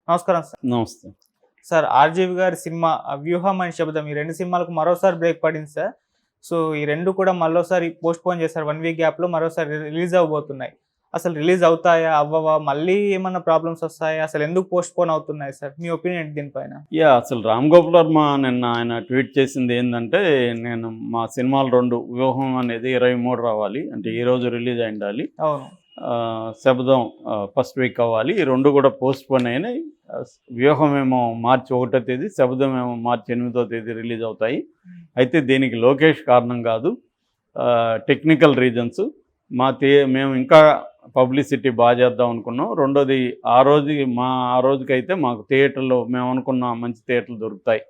నమస్కారం సార్. నమస్తే. Sir 'RGV' గారి సినిమా 'వ్యూహం' అని శబ్దం ఈ 2 సినిమాలకు మరోసారి బ్రేక్ పడింది సార్. సో, ఈ 2 కూడా మళ్ళోసారి పోస్ట్‌పోన్ చేశారు. 1 వీక్ గ్యాప్‌లో మరోసారి రిలీజ్ అవ్వబోతున్నాయి. అసలు రిలీజ్ అవుతాయా? అవ్వవా? మళ్ళీ ఏమన్నా ప్రాబ్లమ్స్ వస్తాయా? అసలు ఎందుకు పోస్ట్‌పోన్ అవుతున్నాయి సార్? మీ ఒపీనియన్ ఏంటి దీనిపైన? అసలు 'రామ్ గోపాల్ వర్మ' నిన్న ఆయన ట్వీట్ చేసింది ఏందంటే, నేను మా సినిమాలు 2 వ్యూహం అనేది 23 రావాలి. అంటే ఈరోజు రిలీజ్ అయి ఉండాలి. అవును. శబదం ఫస్ట్ వీక్ అవ్వాలి. ఈ 2 కూడా పోస్ట్‌పోన్ అయినాయి. వ్యూహం ఏమో మార్చి 1వ తేదీ, శబదం ఏమో మార్చి 8వ తేదీ రిలీజ్ అవుతాయి. అయితే దీనికి లోకేష్ కారణం కాదు. Technical reasons. మేము ఇంకా పబ్లిసిటీ బాగా చేద్దాం అనుకున్నాం. రెండోది ఆ రోజుకైతే మాకు థియేటర్లో మేము అనుకున్న మంచి థియేటర్లు దొరుకుతాయి,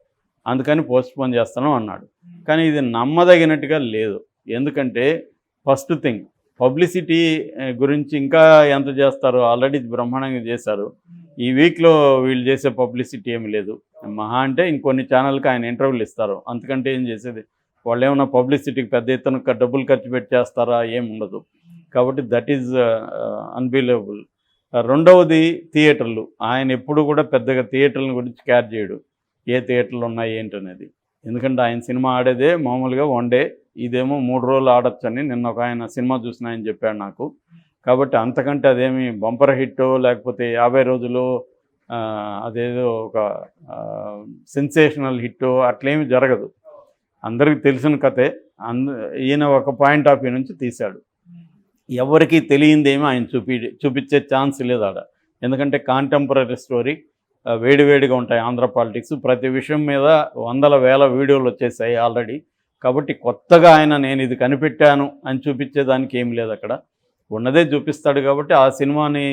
అందుకని పోస్ట్పోన్ చేస్తున్నాం అన్నాడు. కానీ ఇది నమ్మదగినట్టుగా లేదు. ఎందుకంటే ఫస్ట్ థింగ్, పబ్లిసిటీ గురించి ఇంకా ఎంత చేస్తారో ఆల్రెడీ బ్రహ్మాండంగా చేశారు. ఈ వీక్లో వీళ్ళు చేసే పబ్లిసిటీ ఏమి లేదు. మహా అంటే ఇంకొన్ని ఛానల్కి ఆయన ఇంటర్వ్యూలు ఇస్తారు, అంతకంటే ఏం చేసేది. వాళ్ళు ఏమన్నా పబ్లిసిటీకి పెద్ద ఎత్తున డబ్బులు ఖర్చు పెట్టి చేస్తారా? ఏమి ఉండదు. కాబట్టి దట్ ఈజ్ అన్బిలీవబుల్. రెండవది థియేటర్లు. ఆయన ఎప్పుడు కూడా పెద్దగా థియేటర్ల గురించి కేర్ చేయడు, ఏ థియేటర్లు ఉన్నాయి ఏంటనేది. ఎందుకంటే ఆయన సినిమా ఆడేదే మామూలుగా 1 డే, ఇదేమో 3 రోజులు ఆడొచ్చని నిన్న ఒక ఆయన సినిమా చూసిన ఆయన చెప్పాడు నాకు. కాబట్టి అంతకంటే అదేమి బంపర్ హిట్టో లేకపోతే 50 రోజులు అదేదో ఒక సెన్సేషనల్ హిట్టో అట్లేమి జరగదు. అందరికీ తెలిసిన కథే. ఈయన ఒక పాయింట్ ఆఫ్ వ్యూ నుంచి తీశాడు. ఎవరికి తెలియందేమీ ఆయన చూపించే ఛాన్స్ లేదు ఆడ. ఎందుకంటే కాంటెంపరీ స్టోరీ, వేడివేడిగా ఉంటాయి ఆంధ్ర పాలిటిక్స్. ప్రతి విషయం మీద వందల వేల వీడియోలు వచ్చేసాయి ఆల్రెడీ. కాబట్టి కొత్తగా ఆయన నేను ఇది కనిపెట్టాను అని చూపించేదానికి ఏం లేదు అక్కడ. ఉన్నదే చూపిస్తాడు. కాబట్టి ఆ సినిమాని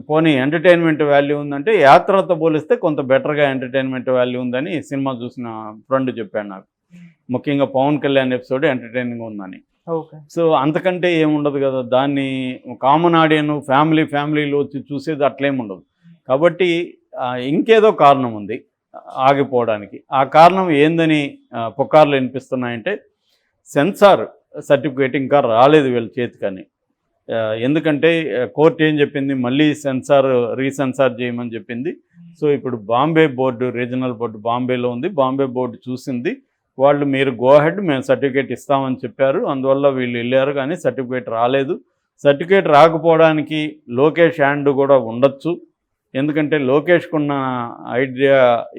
పోనీ ఎంటర్టైన్మెంట్ వాల్యూ ఉందంటే యాత్రతో పోలిస్తే కొంత బెటర్గా ఎంటర్టైన్మెంట్ వాల్యూ ఉందని సినిమా చూసిన ఫ్రెండ్ చెప్పాడు నాకు. ముఖ్యంగా పవన్ కళ్యాణ్ ఎపిసోడ్ ఎంటర్టైనింగ్ ఉందని. సో అంతకంటే ఏముండదు కదా. దాన్ని కామన్ ఆడియన్ ఫ్యామిలీలో వచ్చి చూసేది అట్లేమి ఉండదు. కాబట్టి ఇంకేదో కారణం ఉంది ఆగిపోవడానికి. ఆ కారణం ఏందని పుకార్లు వినిపిస్తున్నాయంటే, సెన్సార్ సర్టిఫికేట్ ఇంకా రాలేదు వీళ్ళ చేతికని. ఎందుకంటే కోర్టు ఏం చెప్పింది, మళ్ళీ రీసెన్సార్ చేయమని చెప్పింది. సో ఇప్పుడు బాంబే బోర్డు, రీజనల్ బోర్డు బాంబేలో ఉంది. బాంబే బోర్డు చూసింది. వాళ్ళు మీరు గో హెడ్, మేము సర్టిఫికేట్ ఇస్తామని చెప్పారు. అందువల్ల వీళ్ళు వెళ్ళారు, కానీ సర్టిఫికేట్ రాలేదు. సర్టిఫికేట్ రాకపోవడానికి లోకేష్ హ్యాండ్ కూడా ఉండొచ్చు. ఎందుకంటే లోకేష్కున్న ఐడియా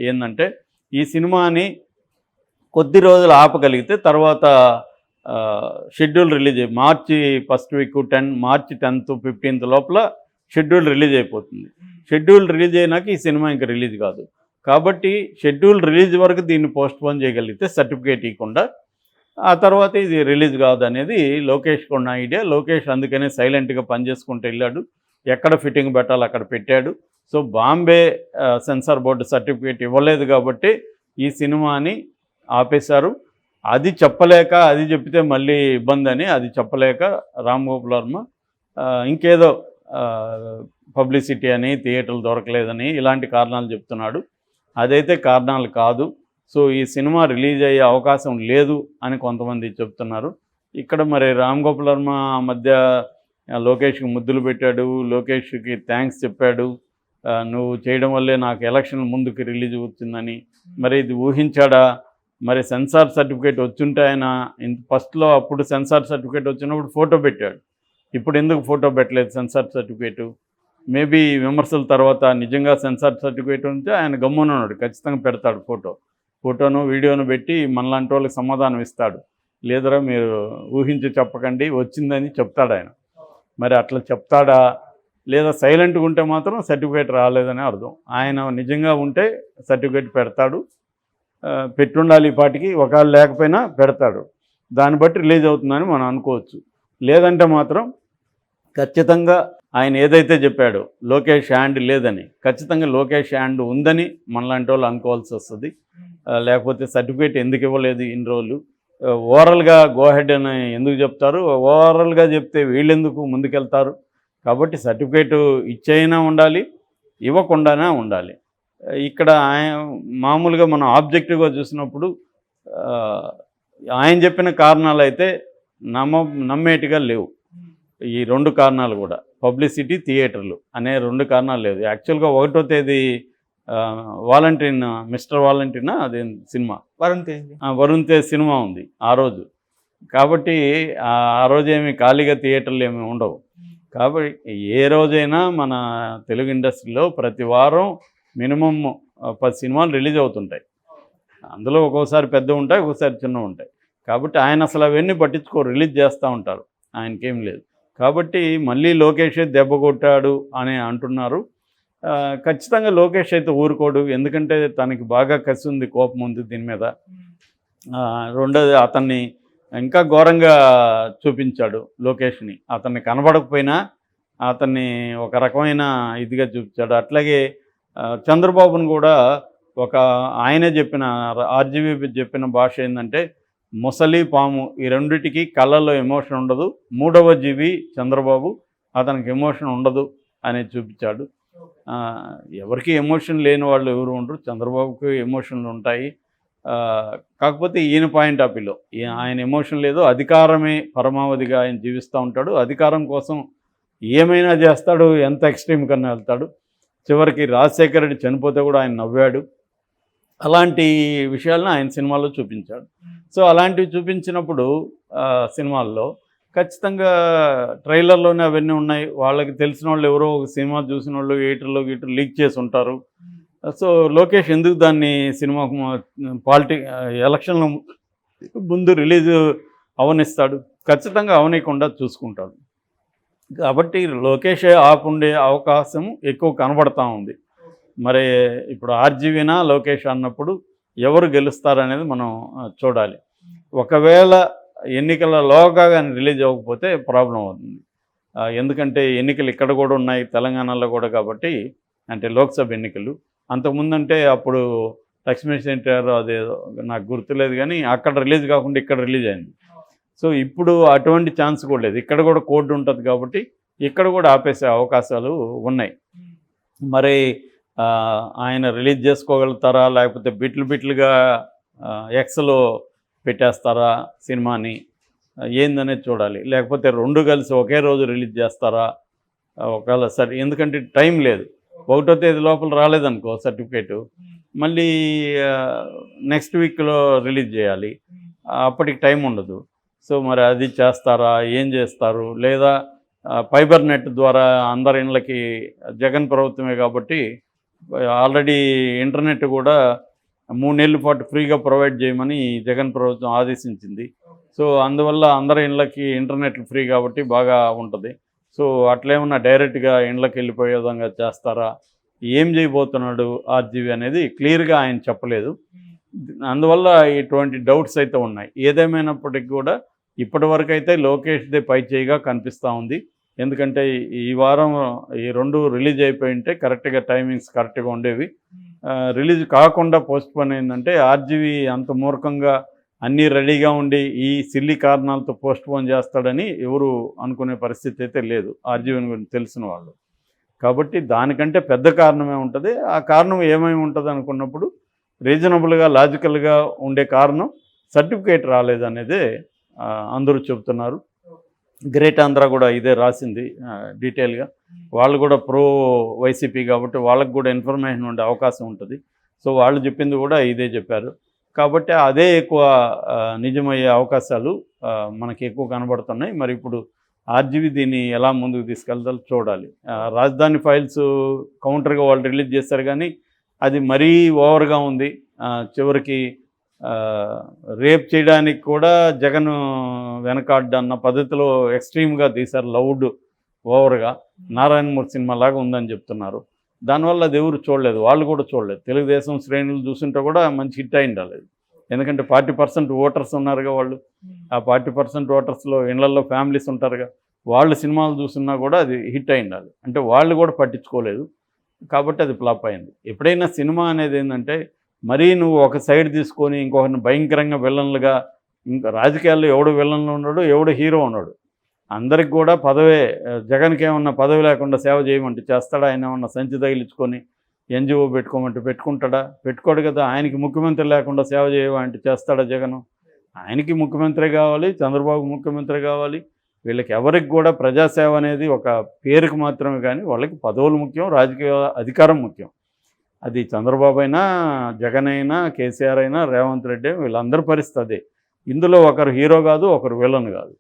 ఏంటంటే, ఈ సినిమాని కొద్ది రోజులు ఆపగలిగితే తర్వాత షెడ్యూల్ రిలీజ్ మార్చి ఫస్ట్ వీక్ మార్చి 10th 15th లోపల షెడ్యూల్ రిలీజ్ అయిపోతుంది. షెడ్యూల్ రిలీజ్ అయినాక ఈ సినిమా ఇంకా రిలీజ్ కాదు. కాబట్టి షెడ్యూల్ రిలీజ్ వరకు దీన్ని పోస్ట్పోన్ చేయగలిగితే సర్టిఫికేట్ ఇవ్వకుండా, ఆ తర్వాత ఇది రిలీజ్ కాదు అనేది లోకేష్కి ఉన్న ఐడియా. లోకేష్ అందుకనే సైలెంట్గా పనిచేసుకుంటూ వెళ్ళాడు. ఎక్కడ ఫిట్టింగ్ పెట్టాలో అక్కడ పెట్టాడు. So Bombay censor board certificate ఇవ్వలేదు కాబట్టి ఈ సినిమాని ఆపేశారు. అది చెప్పలేక, అది చెప్తే మళ్ళీ ఇబ్బంది అని అది చెప్పలేక రామ్ గోపాల్ వర్మ ఇంకేదో పబ్లిసిటీ అని, థియేటర్లు దొరకలేదని ఇలాంటి కారణాలు చెప్తున్నాడు. అదైతే కారణాలు కాదు. సో ఈ సినిమా రిలీజ్ అయ్యే అవకాశం లేదు అని కొంతమంది చెప్తున్నారు. ఇక్కడ మరి రామ్ గోపాల్ వర్మ మధ్య లోకేష్కి ముద్దులు పెట్టాడు, లోకేష్కి థ్యాంక్స్ చెప్పాడు. నువ్వు చేయడం వల్లే నాకు ఎలక్షన్ ముందుకు రిలీజ్ వచ్చిందని. మరి ఇది ఊహించాడా? మరి సెన్సార్ సర్టిఫికేట్ వచ్చుంటే ఆయన ఫస్ట్లో అప్పుడు సెన్సార్ సర్టిఫికేట్ వచ్చినప్పుడు ఫోటో పెట్టాడు. ఇప్పుడు ఎందుకు ఫోటో పెట్టలేదు సెన్సార్ సర్టిఫికేటు? మేబీ విమర్శల తర్వాత నిజంగా సెన్సార్ సర్టిఫికేట్ ఉంటే ఆయన గమ్మునున్నాడు. ఖచ్చితంగా పెడతాడు ఫోటోను వీడియోను పెట్టి మనలాంటి వాళ్ళకి సమాధానం ఇస్తాడు. లేదరా మీరు ఊహించి చెప్పకండి, వచ్చిందని చెప్తాడు ఆయన. మరి అట్లా చెప్తాడా? లేదా సైలెంట్గా ఉంటే మాత్రం సర్టిఫికేట్ రాలేదని అర్థం. ఆయన నిజంగా ఉంటే సర్టిఫికేట్ పెడతాడు, పెట్టుండాలి ఈ పాటికి. ఒకవేళ లేకపోయినా పెడతాడు. దాన్ని బట్టి రిలీజ్ అవుతుందని మనం అనుకోవచ్చు. లేదంటే మాత్రం ఖచ్చితంగా ఆయన ఏదైతే చెప్పాడో లోకేష్ హ్యాండ్ లేదని, ఖచ్చితంగా లోకేష్ హ్యాండ్ ఉందని మనలాంటి వాళ్ళు అనుకోవాల్సి వస్తుంది. లేకపోతే సర్టిఫికేట్ ఎందుకు ఇవ్వలేదు ఇన్ని రోజులు? ఓవరాల్గా గో హెడ్ అని ఎందుకు చెప్తారు? ఓవరాల్గా చెప్తే వీళ్ళెందుకు ముందుకెళ్తారు? కాబట్టి సర్టిఫికేటు ఇచ్చైనా ఉండాలి, ఇవ్వకుండానే ఉండాలి. ఇక్కడ మామూలుగా మనం ఆబ్జెక్టివ్గా చూసినప్పుడు ఆయన చెప్పిన కారణాలు అయితే నమ్మేటిగా లేవు. ఈ 2 కారణాలు కూడా పబ్లిసిటీ, థియేటర్లు అనే 2 కారణాలు లేదు. యాక్చువల్గా 1వ తేదీ వాలంటీన్ మిస్టర్ వాలంటీనా అదే సినిమా, వరుణ్ తేజ్. వరుణ్ తేజ్ సినిమా ఉంది ఆ రోజు. కాబట్టి ఆ రోజు ఏమి ఖాళీగా థియేటర్లు ఏమి ఉండవు. కాబట్టి ఏ రోజైనా మన తెలుగు ఇండస్ట్రీలో ప్రతి వారం మినిమం 10 సినిమాలు రిలీజ్ అవుతుంటాయి. అందులో ఒక్కోసారి పెద్ద ఉంటాయి, ఒక్కోసారి చిన్నవి ఉంటాయి. కాబట్టి ఆయన అసలు అవన్నీ పట్టించుకోరు, రిలీజ్ చేస్తూ ఉంటారు, ఆయనకేం లేదు. కాబట్టి మళ్ళీ లోకేషే దెబ్బ కొట్టాడు అని అంటున్నారు. ఖచ్చితంగా లోకేష్ అయితే ఊరుకోడు, ఎందుకంటే తనకి బాగా కసి ఉంది, కోపం ఉంది దీని మీద. రెండోది అతన్ని ఇంకా ఘోరంగా చూపించాడు లోకేష్ని. అతన్ని కనబడకపోయినా అతన్ని ఒక రకమైన ఇదిగా చూపించాడు. అట్లాగే చంద్రబాబును కూడా ఆయనే చెప్పిన ఆర్జీవీ చెప్పిన భాష ఏంటంటే ముసలి పాము, ఈ రెండిటికి కళ్ళల్లో ఎమోషన్ ఉండదు, మూడవ జీవి చంద్రబాబు, అతనికి ఎమోషన్ ఉండదు అనేది చూపించాడు. ఎవరికి ఎమోషన్ లేని వాళ్ళు ఎవరు ఉండరు, చంద్రబాబుకి ఎమోషన్లు ఉంటాయి. కాకపోతే ఈయన పాయింట్ ఆఫ్ వ్యూలో ఆయన ఎమోషన్ లేదు, అధికారమే పరమావధిగా ఆయన జీవిస్తూ ఉంటాడు, అధికారం కోసం ఏమైనా చేస్తాడు, ఎంత ఎక్స్ట్రీమ్ కన్నా వెళ్తాడు. చివరికి రాజశేఖర రెడ్డి చనిపోతే కూడా ఆయన నవ్వాడు. అలాంటి విషయాలను ఆయన సినిమాల్లో చూపించాడు. సో అలాంటివి చూపించినప్పుడు సినిమాల్లో ఖచ్చితంగా ట్రైలర్లోనే అవన్నీ ఉన్నాయి. వాళ్ళకి తెలిసిన వాళ్ళు ఎవరో ఒక సినిమా చూసిన వాళ్ళు ఎయిటర్లో లీక్ చేసి ఉంటారు. సో లోకేష్ ఎందుకు దాన్ని సినిమా ఎలక్షన్ల ముందు రిలీజ్ అవనిస్తాడు? ఖచ్చితంగా అవనీయకుండా చూసుకుంటాడు. కాబట్టి లోకేష్ ఆపుండే అవకాశం ఎక్కువ కనబడతా ఉంది. మరి ఇప్పుడు ఆర్జీవీనా లోకేష్ అన్నప్పుడు ఎవరు గెలుస్తారనేది మనం చూడాలి. ఒకవేళ ఎన్నికలలోగా కానీ రిలీజ్ అవ్వకపోతే ప్రాబ్లం అవుతుంది. ఎందుకంటే ఎన్నికలు ఇక్కడ కూడా ఉన్నాయి, తెలంగాణలో కూడా. కాబట్టి అంటే లోక్సభ ఎన్నికలు అంతకుముందంటే అప్పుడు లక్ష్మీ సెంటర్ అదేదో నాకు గుర్తులేదు, కానీ అక్కడ రిలీజ్ కాకుండా ఇక్కడ రిలీజ్ అయింది. సో ఇప్పుడు అటువంటి ఛాన్స్ కూడా లేదు, ఇక్కడ కూడా కోడ్ ఉంటుంది కాబట్టి ఇక్కడ కూడా ఆపేసే అవకాశాలు ఉన్నాయి. మరి ఆయన రిలీజ్ చేసుకోగలుగుతారా, లేకపోతే బిట్లుగా ఎక్స్లో పెట్టేస్తారా సినిమాని, ఏందనేది చూడాలి. లేకపోతే రెండు కలిసి ఒకే రోజు రిలీజ్ చేస్తారా ఒకవేళ సరే, ఎందుకంటే టైం లేదు. 1వ తేదీ లోపల రాలేదనుకో సర్టిఫికేటు, మళ్ళీ నెక్స్ట్ వీక్లో రిలీజ్ చేయాలి, అప్పటికి టైం ఉండదు. సో మరి అది చేస్తారా, ఏం చేస్తారు? లేదా ఫైబర్ నెట్ ద్వారా అందరి ఇళ్ళకి, జగన్ ప్రభుత్వమే కాబట్టి ఆల్రెడీ ఇంటర్నెట్ కూడా 3 నెలల పాటు ఫ్రీగా ప్రొవైడ్ చేయమని జగన్ ప్రభుత్వం ఆదేశించింది. సో అందువల్ల అందరి ఇళ్ళకి ఇంటర్నెట్ ఫ్రీ కాబట్టి బాగా ఉంటుంది. సో అట్లేమన్నా డైరెక్ట్గా ఇండ్లకి వెళ్ళిపోయే విధంగా చేస్తారా, ఏం చేయబోతున్నాడు ఆర్జీవీ అనేది క్లియర్గా ఆయన చెప్పలేదు. అందువల్ల ఇటువంటి డౌట్స్ అయితే ఉన్నాయి. ఏదేమైనప్పటికీ కూడా ఇప్పటివరకు అయితే లోకేష్దే పై చేయిగా కనిపిస్తూ ఉంది. ఎందుకంటే ఈ వారం ఈ 2 రిలీజ్ అయిపోయి ఉంటే కరెక్ట్గా టైమింగ్స్ కరెక్ట్గా ఉండేవి. రిలీజ్ కాకుండా పోస్ట్పోన్ అయిందంటే ఆర్జీవీ అంత మూర్ఖంగా అన్నీ రెడీగా ఉండి ఈ సిల్లీ కారణాలతో పోస్ట్పోన్ చేస్తాడని ఎవరు అనుకునే పరిస్థితి అయితే లేదు ఆర్జీవీని గురించి తెలిసిన వాళ్ళు. కాబట్టి దానికంటే పెద్ద కారణమే ఉంటుంది. ఆ కారణం ఏమేమి ఉంటుంది అనుకున్నప్పుడు రీజనబుల్గా లాజికల్గా ఉండే కారణం సర్టిఫికేట్ రాలేదనేదే అందరూ చెబుతున్నారు. గ్రేట్ ఆంధ్ర కూడా ఇదే రాసింది డీటెయిల్గా. వాళ్ళు కూడా ప్రో వైసీపీ కాబట్టి వాళ్ళకు కూడా ఇన్ఫర్మేషన్ ఉండే అవకాశం ఉంటుంది. సో వాళ్ళు చెప్పింది కూడా ఇదే చెప్పారు. కాబట్టి అదే ఎక్కువ నిజమయ్యే అవకాశాలు మనకి ఎక్కువ కనబడుతున్నాయి. మరి ఇప్పుడు ఆర్జీవీ దీన్ని ఎలా ముందుకు తీసుకెళ్తారో చూడాలి. రాజధాని ఫైల్స్ కౌంటర్గా వాళ్ళు రిలీజ్ చేస్తారు, కానీ అది మరీ ఓవర్గా ఉంది. చివరికి రేప్ చేయడానికి కూడా జగన్ వెనకాడ్డన్న పద్ధతిలో ఎక్స్ట్రీమ్గా తీశారు, లౌడ్ ఓవర్గా. నారాయణమూర్తి సినిమా లాగా ఉందని చెప్తున్నారు. దానివల్ల అది ఎవరు చూడలేదు, వాళ్ళు కూడా చూడలేదు. తెలుగుదేశం శ్రేణులు చూస్తుంటే కూడా మంచి హిట్ అయి ఉండాలి. ఎందుకంటే 40% ఓటర్స్ ఉన్నారుగా వాళ్ళు. ఆ 40% ఓటర్స్లో ఇళ్లలో ఫ్యామిలీస్ ఉంటారుగా, వాళ్ళు సినిమాలు చూస్తున్నా కూడా అది హిట్ అయి ఉండాలి. అంటే వాళ్ళు కూడా పట్టించుకోలేదు కాబట్టి అది ఫ్లాప్ అయింది. ఎప్పుడైనా సినిమా అనేది ఏంటంటే మరీ నువ్వు ఒక సైడ్ తీసుకొని ఇంకొకరిని భయంకరంగా విలన్లుగా, ఇంకా రాజకీయాల్లో ఎవడు విలన్లు ఉన్నాడు, ఎవడు హీరో ఉన్నాడు, అందరికి కూడా పదవే. జగన్కి ఏమన్నా పదవి లేకుండా సేవ చేయమంటే చేస్తాడా? ఆయన ఏమన్నా సంచి తగిలించుకొని ఎన్జిఓ పెట్టుకోమంటే పెట్టుకుంటాడా? పెట్టుకోడు కదా. ఆయనకి ముఖ్యమంత్రి లేకుండా సేవ చేయమంటే చేస్తాడా జగన్? ఆయనకి ముఖ్యమంత్రి కావాలి, చంద్రబాబు ముఖ్యమంత్రి కావాలి. వీళ్ళకి ఎవరికి కూడా ప్రజాసేవ అనేది ఒక పేరుకు మాత్రమే, కానీ వాళ్ళకి పదవులు ముఖ్యం, రాజకీయ అధికారం ముఖ్యం. అది చంద్రబాబు అయినా, జగన్ అయినా, కేసీఆర్ అయినా, రేవంత్ రెడ్డి వీళ్ళందరి పరిస్థితి అదే. ఇందులో ఒకరు హీరో కాదు, ఒకరు విలన్ కాదు.